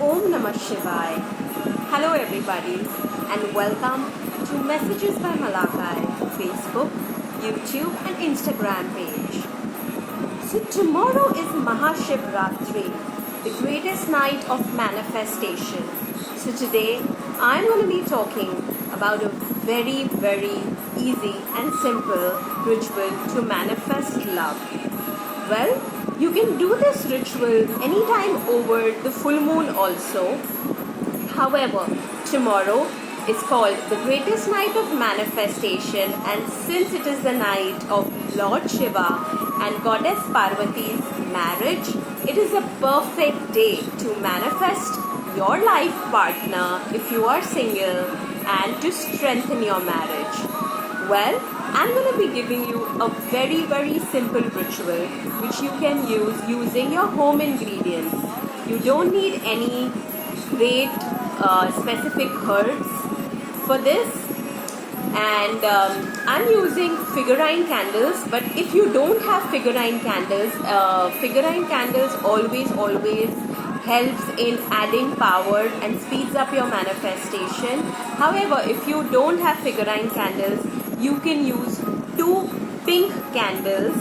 Om Namah Shivaya. Hello everybody and welcome to Messages by Malakai Facebook, YouTube and Instagram page. So tomorrow is Mahashivratri, the greatest night of manifestation. So today I'm going to be talking about a very easy and simple ritual to manifest love. Well, you can do this ritual anytime over the full moon also. However, tomorrow is called the greatest night of manifestation, and since it is the night of Lord Shiva and Goddess Parvati's marriage, it is a perfect day to manifest your life partner if you are single and to strengthen your marriage. Well, I'm going to be giving you a very simple ritual which you can use using your home ingredients. You don't need any great specific herbs for this, and I'm using figurine candles. But if you don't have figurine candles always helps in adding power and speeds up your manifestation. However, if you don't have figurine candles, you can use 2 pink candles.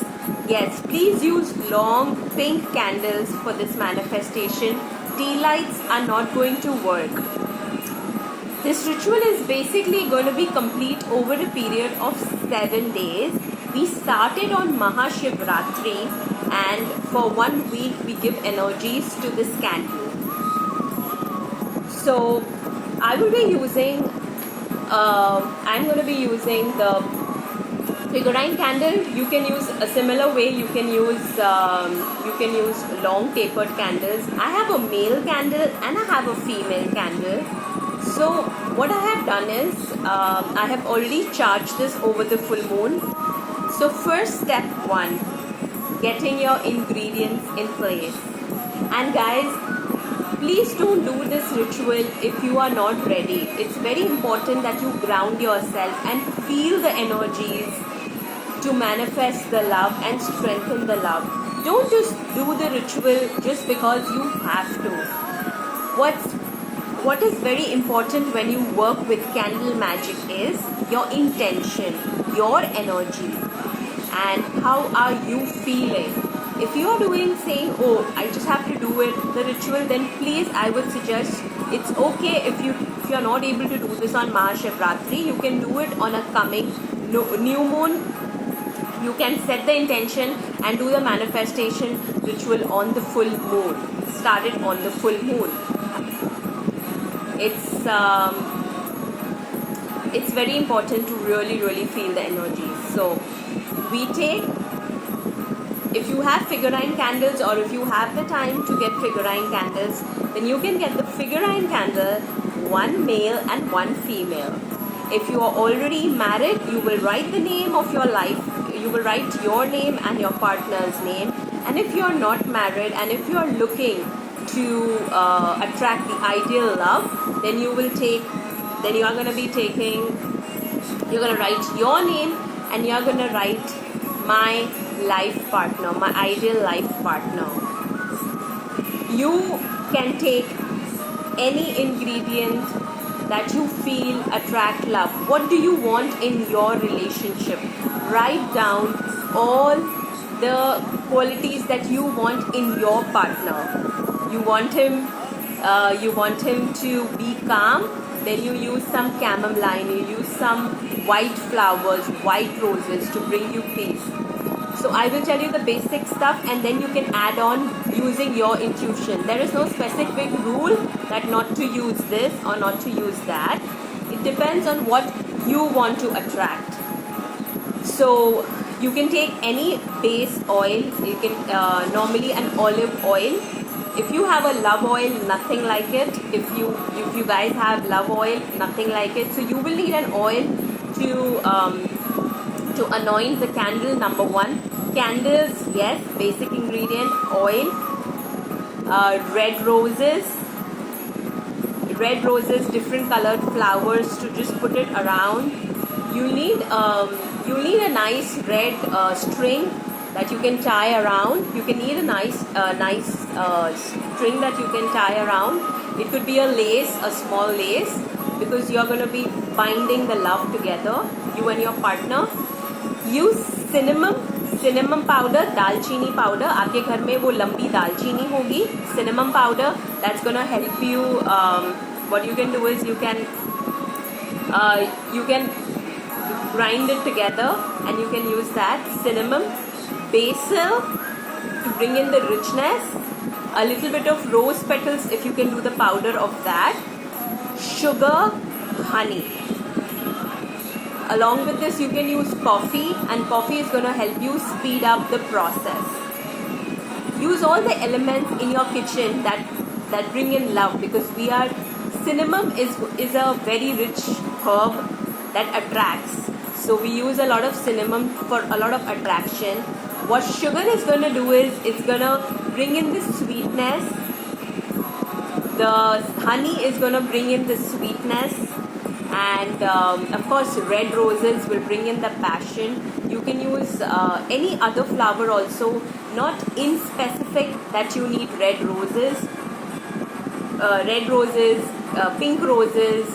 Yes, please use long pink candles for this manifestation. Tea lights are not going to work. This ritual is basically going to be complete over a period of 7 days. We started on Mahashivratri, and for 1 week we give energies to this candle. So I will be using I'm going to be using the figurine candle. You can use a similar way. You can use long tapered candles. I have a male candle and I have a female candle. So what I have done is I have already charged this over the full moon. So first step 1, getting your ingredients in place. And guys, please don't do this ritual if you are not ready. It's very important that you ground yourself and feel the energies to manifest the love and strengthen the love. Don't just do the ritual just because you have to. What is very important when you work with candle magic is your intention, your energy, and how are you feeling. If you are saying, oh, I just have to do it, the ritual, then please, I would suggest it's okay if you're not able to do this on Mahashivratri. You can do it on a coming new moon. You can set the intention and do the manifestation ritual on the full moon. Start it on the full moon. It's very important to really feel the energy. So we take, if you have figurine candles or if you have the time to get figurine candles, then you can get the figurine candle, 1 male and 1 female. If you are already married, you will write the name of your life. You will write your name and your partner's name. And if you are not married and if you are looking to attract the ideal love, then you are going to write your name and you are going to write my life partner, my ideal life partner. You can take any ingredient that you feel attract love. What do you want in your relationship? Write down all the qualities that you want in your partner. You want him to be calm, then you use some chamomile, you use some white flowers, white roses to bring you peace. So I will tell you the basic stuff and then you can add on using your intuition. There is no specific rule that not to use this or not to use that. It depends on what you want to attract. So you can take any base oil. You can normally an olive oil. If you have a love oil, nothing like it. If you guys have love oil, nothing like it. So you will need an oil to anoint the candle. Number 1, candles, yes, basic ingredient, oil, red roses, different colored flowers to just put it around. You need a nice red string that you can tie around. You can need a nice string that you can tie around. It could be a lace, a small lace, because you're going to be binding the love together, you and your partner. Use cinnamon powder, दालचीनी powder. आपके घर में वो लंबी दालचीनी होगी, cinnamon powder. That's gonna help you. What you can do is you can grind it together and you can use that. Cinnamon, basil to bring in the richness. A little bit of rose petals if you can do the powder of that. Sugar, honey. Along with this, you can use coffee, and coffee is going to help you speed up the process. Use all the elements in your kitchen that bring in love, because cinnamon is a very rich herb that attracts. So we use a lot of cinnamon for a lot of attraction. What sugar is going to do is it's going to bring in the sweetness. The honey is going to bring in the sweetness. And of course, red roses will bring in the passion. You can use any other flower also, not in specific that you need red roses, pink roses,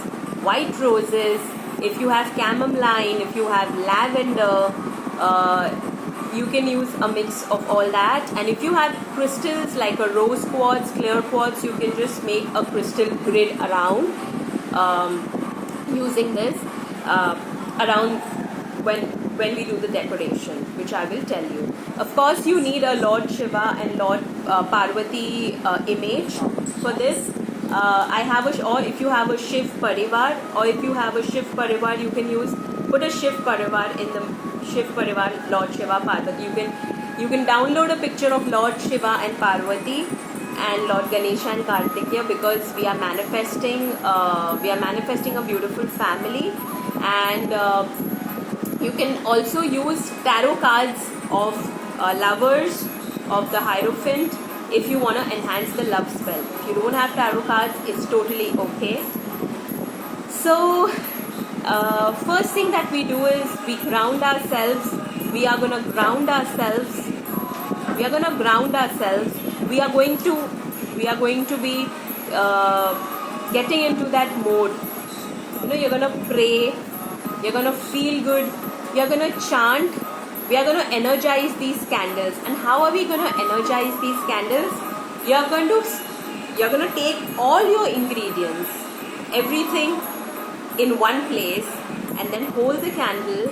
white roses. If you have chamomile, if you have lavender, you can use a mix of all that. And if you have crystals like a rose quartz, clear quartz, you can just make a crystal grid around. Using this around when we do the decoration, which I will tell you. Of course, you need a Lord Shiva and Lord Parvati image for this. Or if you have a Shiv Parivar, you can put a Shiv Parivar in the Shiv Parivar, Lord Shiva, Parvati. You can download a picture of Lord Shiva and Parvati and Lord Ganesha and Kartikeya, because we are manifesting a beautiful family. And you can also use tarot cards of lovers of the Hierophant if you want to enhance the love spell. If you don't have tarot cards, it's totally okay. So first thing that we do is we ground ourselves. We are going to ground ourselves. We are going to be getting into that mode. You're going to pray, you're going to feel good, you're going to chant. We are going to energize these candles. And how are we going to energize these candles? You're going to take all your ingredients, everything in one place, and then hold the candle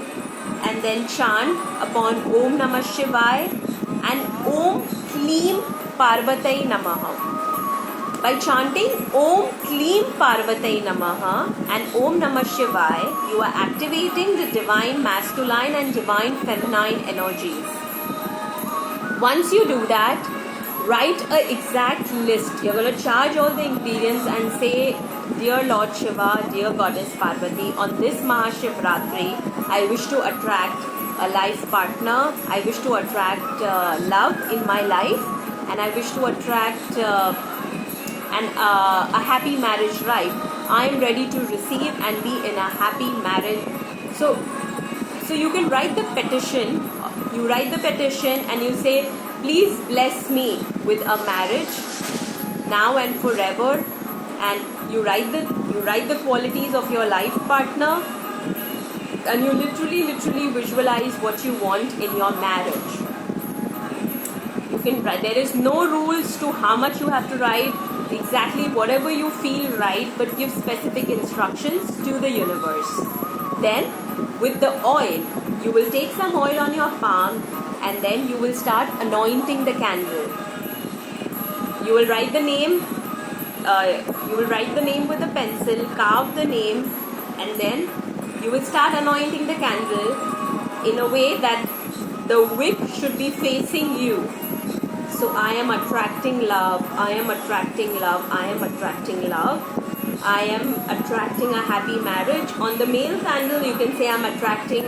and then chant upon Om Namah Shivaya and Om Kleem Parvatai Namaha. By chanting Om Kleem Parvatai Namaha and Om Namah Shivaya, you are activating the divine masculine and divine feminine energies. Once you do that, write an exact list. You're going to charge all the ingredients and say, Dear Lord Shiva, dear Goddess Parvati, on this Mahashivratri, I wish to attract a life partner. I wish to attract love in my life, and I wish to attract a happy marriage life. I am ready to receive and be in a happy marriage. So you can write the petition. You write the petition and you say, please bless me with a marriage now and forever. And you write the qualities of your life partner, and you literally visualize what you want in your marriage. You can write. There is no rules to how much you have to write. Exactly whatever you feel right, but give specific instructions to the universe. Then with the oil, you will take some oil on your palm and then you will start anointing the candle. You will write the name. You will write the name with a pencil, carve the name, and then you will start anointing the candle in a way that the wick should be facing you. So I am attracting love, I am attracting love, I am attracting love. I am attracting a happy marriage. On the male candle, you can say I am attracting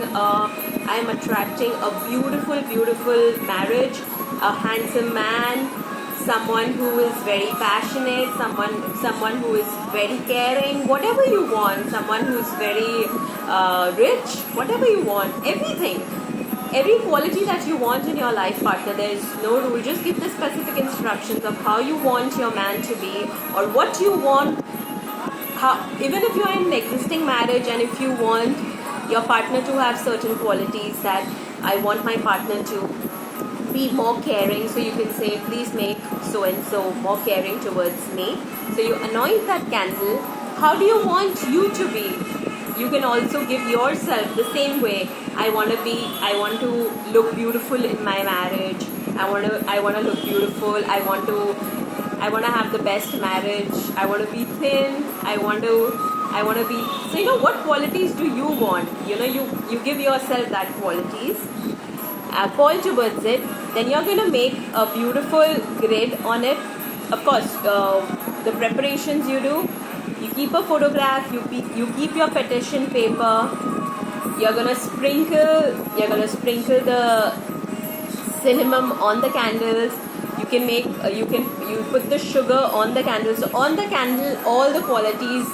a beautiful marriage, a handsome man, someone who is very passionate, someone who is very caring, whatever you want, someone who is very rich, whatever you want, everything. every quality that you want in your life partner, there is no rule. Just give the specific instructions of how you want your man to be, or what you want. How, even if you're in an existing marriage and if you want your partner to have certain qualities, that I want my partner to be more caring, so you can say, please make so and so more caring towards me. So you anoint that candle. How do you want you to be? You can also give yourself the same way. I want to look beautiful in my marriage. I want to look beautiful. I want to have the best marriage. I want to be thin. I want to be. So, you know, what qualities do you want? You know, you give yourself that qualities. Call towards it. Then you're going to make a beautiful grid on it. Of course, the preparations you do. You keep a photograph. You keep your petition paper. You're gonna sprinkle the cinnamon on the candles. You can make you put the sugar on the candles. So on the candle, all the qualities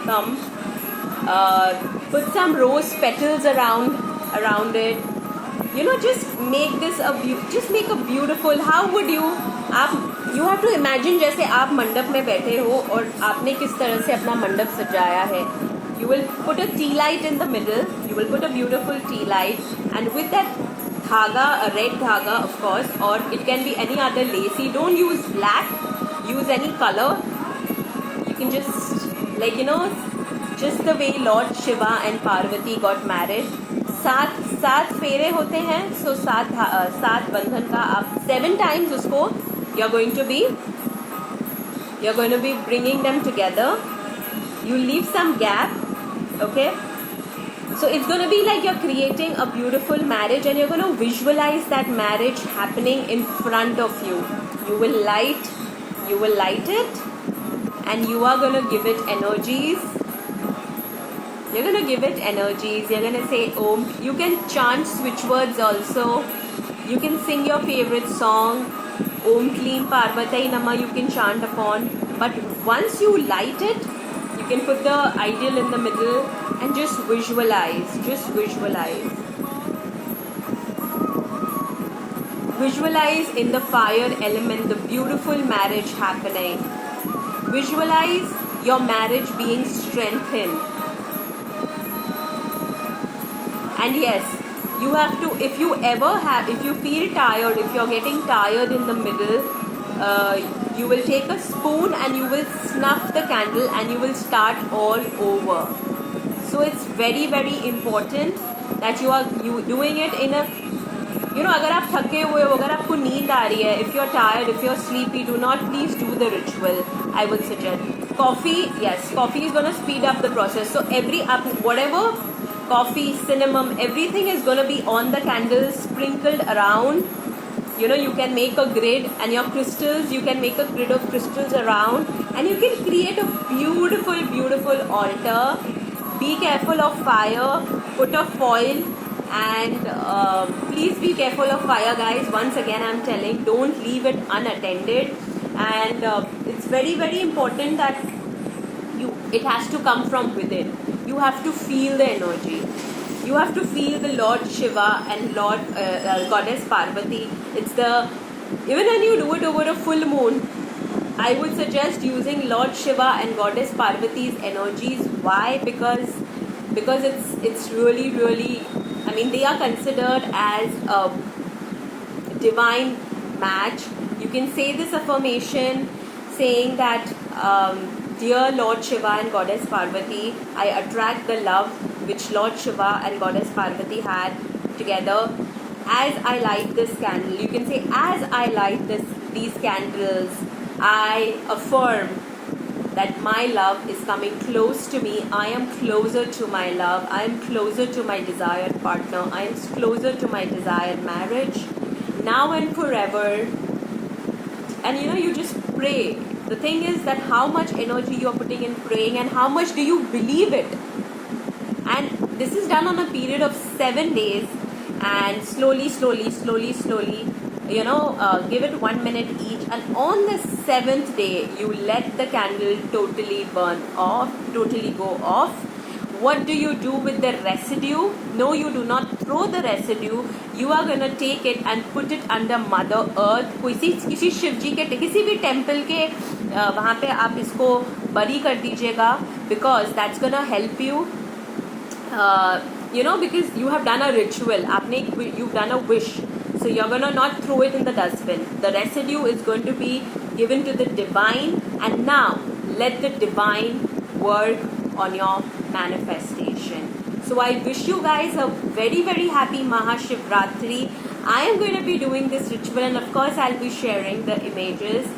come. Put some rose petals around it. You know, just make a beautiful. How would you? You have to imagine जैसे आप मंडप में बैठे हो और आपने किस तरह से अपना मंडप सजाया है. You will put a tea light in the middle. You will put a beautiful tea light, and with that dhaga, a red dhaga, of course, or it can be any other lacy. Don't use black. Use any color. You can just, like, you know, just the way Lord Shiva and Parvati got married. सात फेरे होते हैं. So सात बंधन का आप 7 times उसको you're going to be bringing them together. You leave some gap. Okay, so it's going to be like you're creating a beautiful marriage, and you're going to visualize that marriage happening in front of you. You will light it, and you are going to give it energies. You're going to give it energies. You're going to say Om. You can chant switch words also. You can sing your favorite song. Om Kleem Parvatai Nama you can chant upon. But once you light it, you can put the ideal in the middle and just visualize. Visualize in the fire element the beautiful marriage happening. Visualize your marriage being strengthened. And yes, you have to, if you feel tired, if you're getting tired in the middle, you will take a spoon and you will snuff the candle and you will start all over. So it's very, very important that you doing it in a, you know, अगर आप थके हुए हो, अगर आपको नींद आ रही है, if you're tired, if you're sleepy, do not please do the ritual. I would suggest coffee. Yes, coffee is going to speed up the process. So whatever coffee, cinnamon, everything is going to be on the candles, sprinkled around. You know, you can make a grid, and your crystals, you can make a grid of crystals around, and you can create a beautiful, beautiful altar. Be careful of fire. Put a foil, and please be careful of fire, guys. Once again, I'm telling, don't leave it unattended. And it's very, very important that it has to come from within. You have to feel the energy. You have to feel the Lord Shiva and Goddess Parvati. Even when you do it over a full moon, I would suggest using Lord Shiva and Goddess Parvati's energies. Why? Because it's really, really, I mean, they are considered as a divine match. You can say this affirmation saying that, Dear Lord Shiva and Goddess Parvati, I attract the love which Lord Shiva and Goddess Parvati had together. As I light this candle, you can say, as I light these candles, I affirm that my love is coming close to me. I am closer to my love. I am closer to my desired partner. I am closer to my desired marriage, now and forever. And you know, you just pray. The thing is that how much energy you are putting in praying, and how much do you believe it. And this is done on a period of 7 days, and slowly, you know, give it 1 minute each. And on the 7th day, you let the candle totally burn off, totally go off. What do you do with the residue? No, you do not throw the residue. You are going to take it and put it under Mother Earth. किसी शिव जी के किसी भी temple के वहाँ पे आप इसको बरी कर दीजिएगा, because that's going to help you. Because you have done a ritual. You've done a wish. So you're going to not throw it in the dustbin. The residue is going to be given to the divine, and now let the divine work on your manifestation. So I wish you guys a very, very happy Mahashivratri. I am going to be doing this ritual, and of course I'll be sharing the images.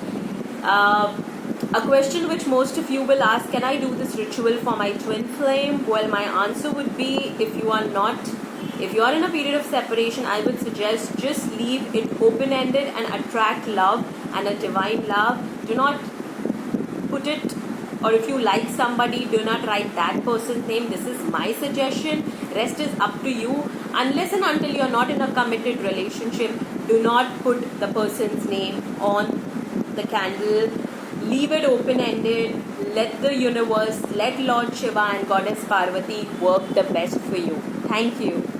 A question which most of you will ask, can I do this ritual for my twin flame? Well, my answer would be, if you are in a period of separation, I would suggest just leave it open-ended and attract love and a divine love. Do not put it, or if you like somebody, do not write that person's name. This is my suggestion. Rest is up to you. Unless and until you are not in a committed relationship, do not put the person's name on the candle. Leave it open-ended. Let the universe, let Lord Shiva and Goddess Parvati work the best for you. Thank you.